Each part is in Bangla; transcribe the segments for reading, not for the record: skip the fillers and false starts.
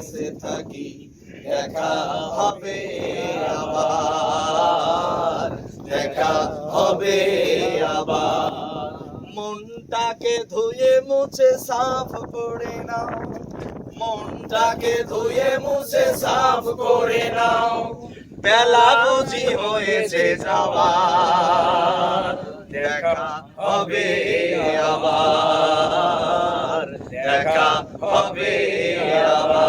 বেঁচে থাকি দেখা হবে আবার, দেখা হবে আবার। মনটাকে ধুয়ে মুছে সাফ করে নাও, মনটাকে ধুয়ে মুছে সাফ করে নাও, বেলা বুঝি হয়েছে যাওয়ার, দেখা হবে আবার, দেখা হবে আবার।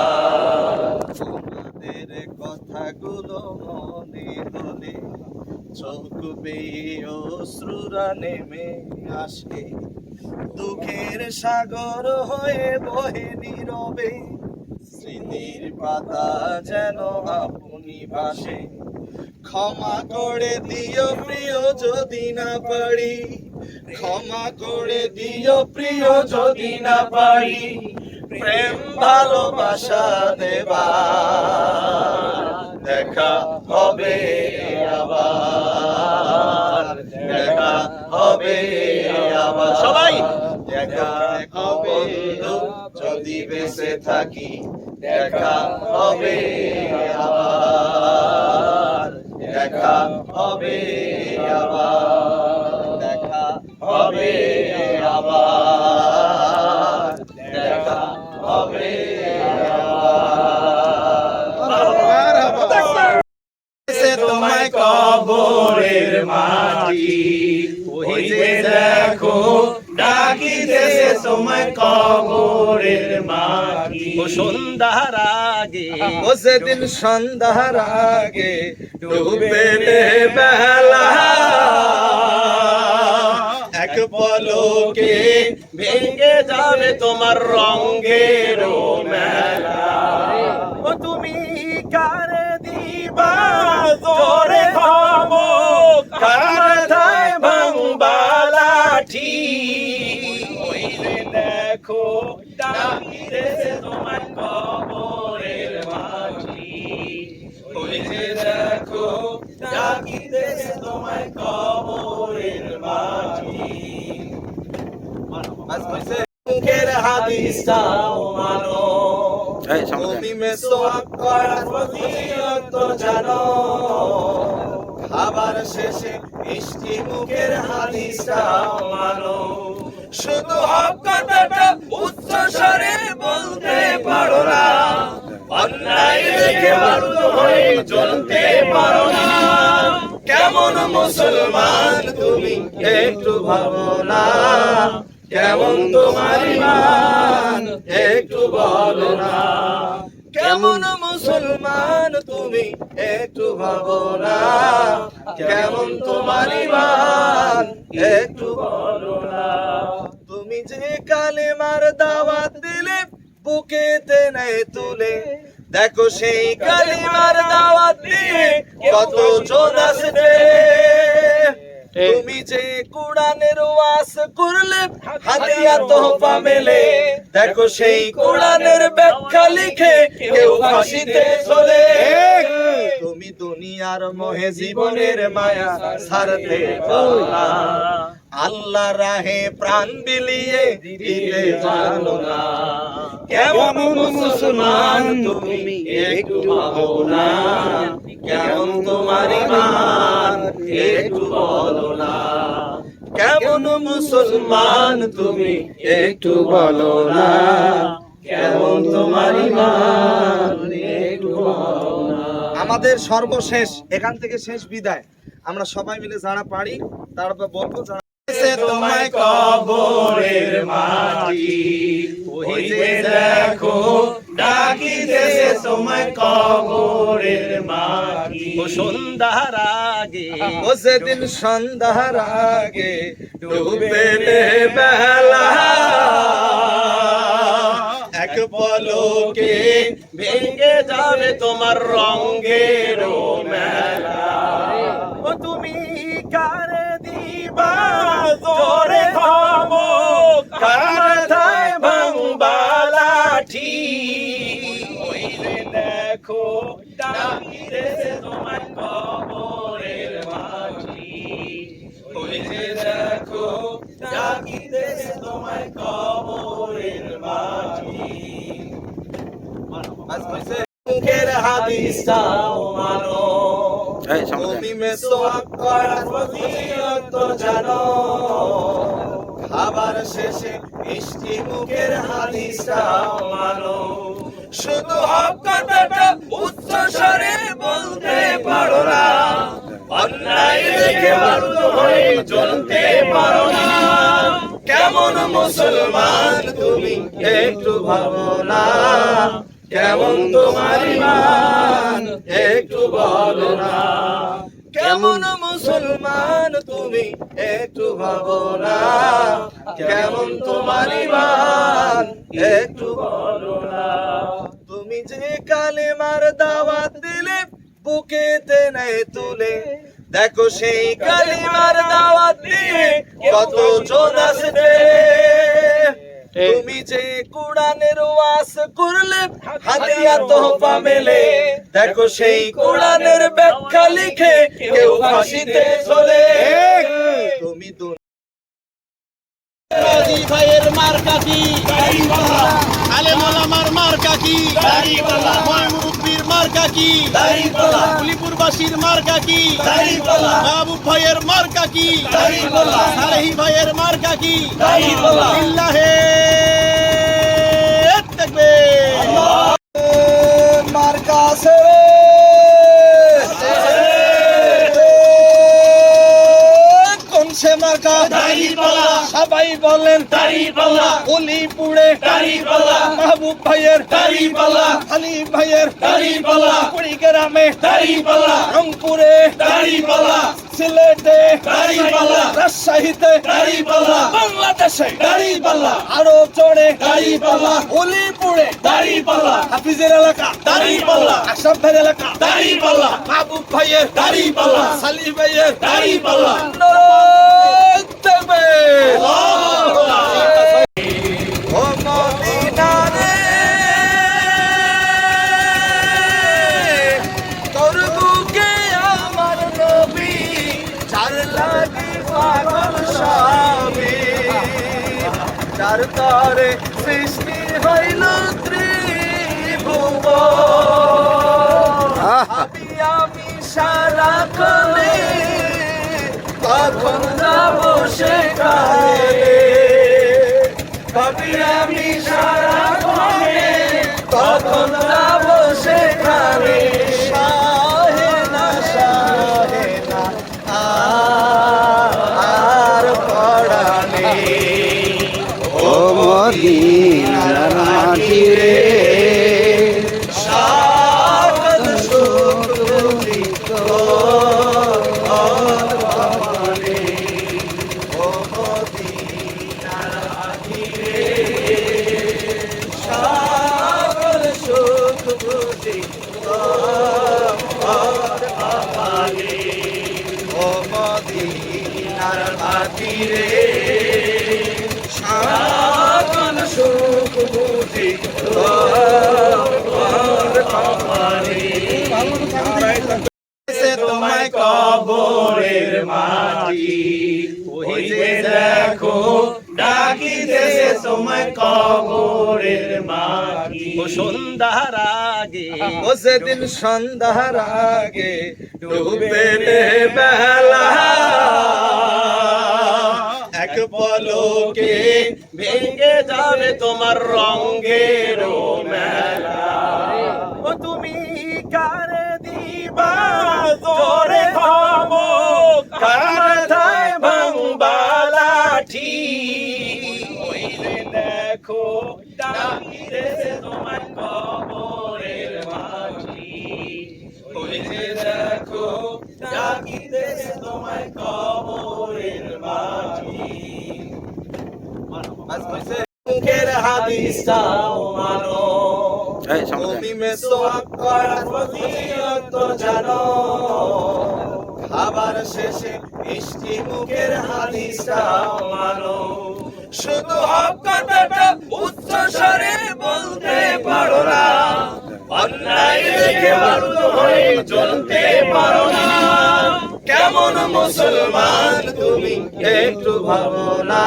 তোমাদের কথাগুলো মনে হলে চোখ বেয়ে অশ্রুরা নেমে আসে, দুঃখের সাগর হয়ে বহে নীরবে, স্মৃতির পাতা যেন আপনি ভাসে। ক্ষমা করে দিও প্রিয় যদি না পারি, ক্ষমা করে দিও প্রিয় যদি না পারি, প্রেম ভালোবাসা দেবার, দেখা হবে আবার, দেখা হবে আবার। সবাই দেখা হবে যদি বেঁচে থাকি, দেখা হবে আবার, দেখা হবে আবার, দেখা হবে আবার, দেখা হবে আবার। তোমায় কবরের মাটি, ওই যে দেখো ডাকিতেছে তোমায় কবরের মাটি। ও সন্ধ্যার আগে, ও সেদিন সন্ধ্যার আগে ডুবে বেলা, এক পলকে ভেঙে যাবে তোমার রঙের মেলা। ও তুমি কারে দিবা জোরে থামো, কারথায় ভাঙবা লাঠি, ওই যে দেখো ডাকিতেছে তোমার কবরের মাটি, ওই যে দেখো ডাকিতেছে তোমার কবরের মাটি। মুখের হাদিসটাও মানো, তুমি মেসওয়াক করার ফজিলত জানো, খাবার শেষে মিষ্টি মুখের হাদিসটাও মানো, শুধু হক কথাটা উচ্চ স্বরে বলতে পারো না, অন্যায় দেখে বাধ্য হয়ে চলতে পারো না। কেমন মুসলমান তুমি একটু ভাবো না, কেমন তোমার ঈমান একটু বলো না, কেমন মুসলমান তুমি একটু ভাবো না, কেমন তোমার ঈমান একটু বলো না। তুমি যে কালেমার দাওয়াত দিলে বুকেতে নেয় তুলে, দেখো সেই কালেমার দাওয়াত দিয়ে কত জন আসছে। তুমি যে কোরআনের ওয়াজ করলে হাদিয়া তোহফা মেলে, দেখো সেই কোরআনের ব্যাখ্যা লিখে কেউ ফাঁসিতে ঝোলে। তুমি দুনিয়ার মোহে জীবনের মায়া ছাড়তে পারো না, আল্লাহ রাহে প্রাণ বিলিয়ে দিতে জানো না। কেমন মুসলমান তুমি একটু ভাবো না, কেমন তোমার ঈমান একটু বলো না, কেমন মুসলমান তুমি একটু বলো না, কেমন তোমার ঈমান একটু বলো না। আমাদের সর্বশেষ এখান থেকে শেষ বিদায়, আমরা সবাই মিলে যারা পারি তারপর বলবো, তোমায় কবরের মাটি, ওই যে দেখো ডাকিতেছে তোমায় কবরের মাটি। ও সন্ধ্যার আগে, ও সেদিন সন্ধ্যার আগে ডুবে বেলা, এক পলকে ভেঙে যাবে তোমার রঙের মেলা। ও তুমি কারে দিবা জোরে থামো, কারথায় ভাঙবা লাঠি, ওই যে দেখো ডাকিতেছে তোমার কবরের মাটি, ওই যে দেখো ডাকিতেছে তোমার কবরের মাটি। মুখের হাদিসটাও মানো, তুমি মেসওয়াক করার ফজিলত জানো, খাবার শেষে মিষ্টি মুখের হাদিসটাও মানো, শুধু হক কথাটা উচ্চ স্বরে বলতে পারো না, অন্যায় দেখে বাধ্য হয়ে চলতে পারো না, কেমন মুসলমান তুমি একটু ভাবো না, কেমন তোমার ঈমান একটু বলো না, কেমন মুসলমান তুমি একটু ভাবো না, কেমন তোমার ঈমান একটু বলো না, তুমি যে কালেমার দাওয়াত দিলে বুকেতে নেই তুলে, দেখো সেই কালেমার দাওয়াত দিয়ে কত জন আসছে, তুমি যে কোরআনের ওয়াজ করলে হাদিয়া তোহফা মেলে, দেখো সেই কোরআনের ব্যাখ্যা লিখে কেউ ফাঁসিতে ঝোলে, তুমি রাজি ভাইয়ের মার্কা কি দাড়িওয়ালা, আলেম ওলামার মার্কা কি দাড়িওয়ালা, মুরব্বির মার্কা কি দাড়িওয়ালা, কুলিপুরবাসীর মার্কা কি দাড়িওয়ালা, মাহবুব ভাইয়ের মার্কা কি দাড়িওয়ালা, সালেহী ভাইয়ের মার্কা কি দাড়িওয়ালা, লিল্লাহে তাকবীর, মার্কা আছে সে মার্কা দাড়িওয়ালা, সবাই বলেন দাড়িওয়ালা, কুলিপুরে দাড়িওয়ালা, মাহবুব ভাইয়ের দাড়িওয়ালা, হানিফ ভাইয়ের দাড়িওয়ালা, কুড়িগ্রামে দাড়িওয়ালা, রংপুরে দাড়িওয়ালা, সিলেটে দাড়িওয়ালা, রাজশাহীতে দাড়িওয়ালা, বাংলাদেশে দাড়িওয়ালা, আরো চড়ে দাড়িওয়ালা, কুলিপুরে দাড়িওয়ালা, হাফিজের এলাকা দাড়িওয়ালা, আশরাফের এলাকা দাড়িওয়ালা, মাহবুব ভাইয়ের দাড়িওয়ালা, সালিহ ভাইয়ের দাড়িওয়ালা, তোর বুকে আমার নবী, চার লাগি পাগল স্বামী, চার তরে সৃষ্টি হইল ত্রিভুবন, আমি সারা কলে কখন যাবো সেখানে, কবি আমি সারা কলে কখন যাবো সেখানে, শাহেনা শাহেনা আর পড়ানে, ও মদিনার মাটি রে, সকল সুখ বুঝি মদিনার মাটি রে, সকল সুখ বুঝি তোমায় কবরের মাটি, ওই যে দেখো ডাকিতেছে তোমায় কবরের মাটি, ও সন্ধ্যার আগে, ও সেদিন সন্ধ্যার আগে ডুবে বেলা, এক পলকে ভেঙে যাবে তোমার রঙের মেলা, ও তুমি কারে দিবা জোরে থামো, কাঁথায় ভাঙবা লাঠি, ওই যে দেখো ডাকিতেছে তোমার কবরের মাটি, ওই যে দেখো ডাকিতেছে তোমার কবরের মাটি, মুখের হাদিসটাও মানো, তুমি মেসওয়াক করার ফজিলত জানো, খাবার শেষে মিষ্টি মুখের হাদিসটাও মানো, শুধু হক কথাটা উচ্চ স্বরে বলতে পারো না, অন্যায় দেখে বাধ্য হয়ে চলতে পারো না, কেমন মুসলমান তুমি একটু ভাবো না,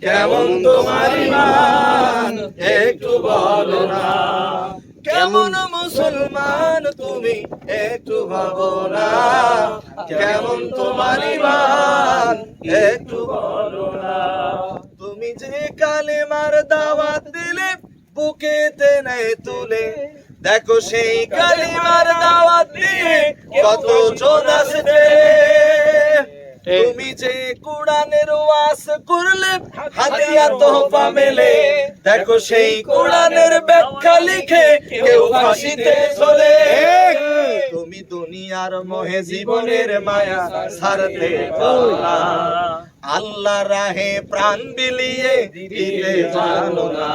কেমন তোমার ঈমান একটু বলো না, কেমন মুসলমান তুমি একটু ভাবো না, কেমন তোমার ঈমান একটু বলো না। তুমি যে কালেমার দাওয়াত দিলে বুকেতে নেয় তুলে, দেখো সেই কালেমার দাওয়াত দিয়ে কত জন আসছে। তুমি যে কোরআনের ওয়াজ করলে হাদিয়া তোহফা মেলে, দেখো সেই কোরআনের ব্যাখ্যা লিখে কেউ ফাঁসিতে ঝোলে। তুমি দুনিয়ার মোহে জীবনের মায়া ছাড়তে পারো না, আল্লাহ রাহে প্রাণ বিলিয়ে দিতে জানো না।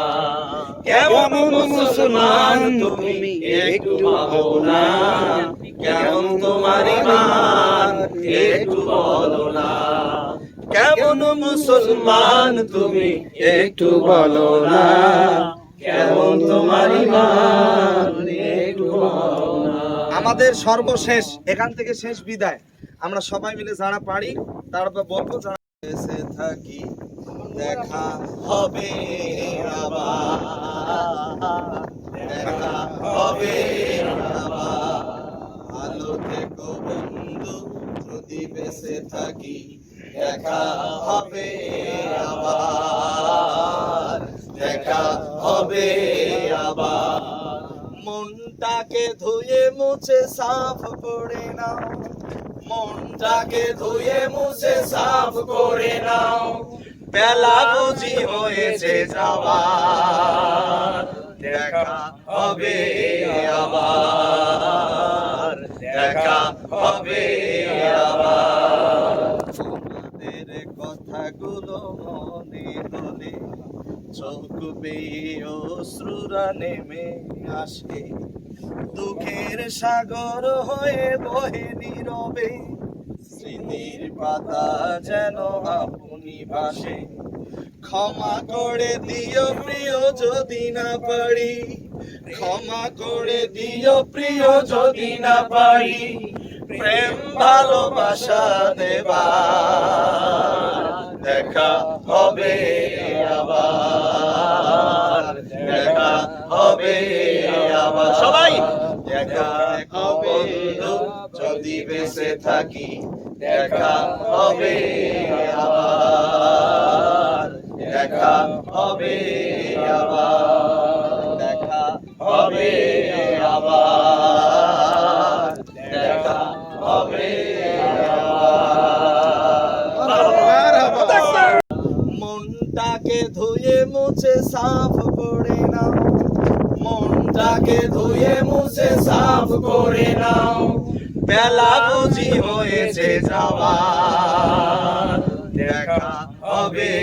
কেমন মুসলমান তুমি একটু ভাবো না, কেমন তোমার ঈমান একটু বলো না। কেমন মুসলমান তুমি একটু বলো না, কেমন তোমার ঈমান একটু বলো না। আমাদের সর্বশেষ এখান থেকে শেষ বিদায়, আমরা সবাই মিলে যারা পারি তারপর বলবো, যারা বেঁচে থাকি দেখা হবে আবার, দেখা হবে আবার। ভালো থেকো বন্ধু যদি বেঁচে থাকি, দেখা হবে আবার, দেখা হবে আবার। মনটাকে ধুয়ে মুছে সাফ করে নাও, মনটাকে ধুয়ে মুছে সাফ করে নাও। বেলা বুঝি হয়েছে যাওয়ার, দেখা হবে আবার, দেখা হবে আবার। তোমাদের কথাগুলো মনে হলে চোখ বেয়ে অশ্রুরা নেমে আসে, দুঃখের সাগর হয়ে বহে নীরবে। স্মৃতির পাতা যেন আপনি ভাসে, ক্ষমা করে দিও প্রিয় যদি না পারি, ক্ষমা করে দিও প্রিয় যদি না পারি। প্রেম ভালোবাসা দেবার, দেখা হবে আবার, দেখা হবে আবার। সবাই দেখা হবে যদি বেঁচে থাকি, দেখা হবে আবার, দেখা হবে আবার, দেখা হবে আবার, দেখা হবে আবার। মনটাকে ধুয়ে মুছে সাফ করে নাও, মনটাকে ধুয়ে মুছে সাফ করে নাও। বেলা বুঝি হয়েছে যাওয়ার, দেখা হবে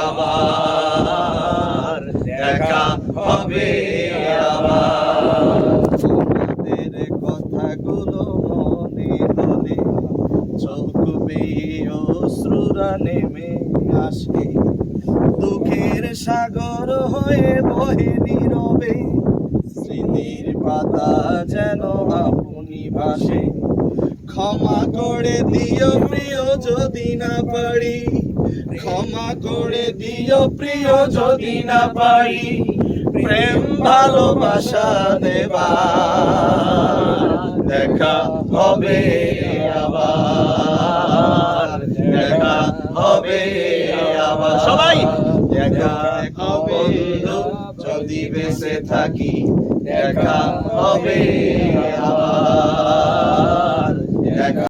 আবার, দেখা হবে আবার। তোমাদের কথাগুলো মনে হলে চোখ বেয়ে অশ্রুরা নেমে আসে, দুঃখের সাগর হয়ে বহে নীরবে। স্মৃতির পাতা যেন আপনি ভাসে, ক্ষমা করে দিও প্রিয় যদি না পারি, ক্ষমা করে দিও প্রিয় যদি না পারি। প্রেম ভালোবাসা দেবার, দেখা হবে আবার, দেখা হবে আবার। সবাই দেখা হবে যদি বেঁচে থাকি, দেখা হবে আবার।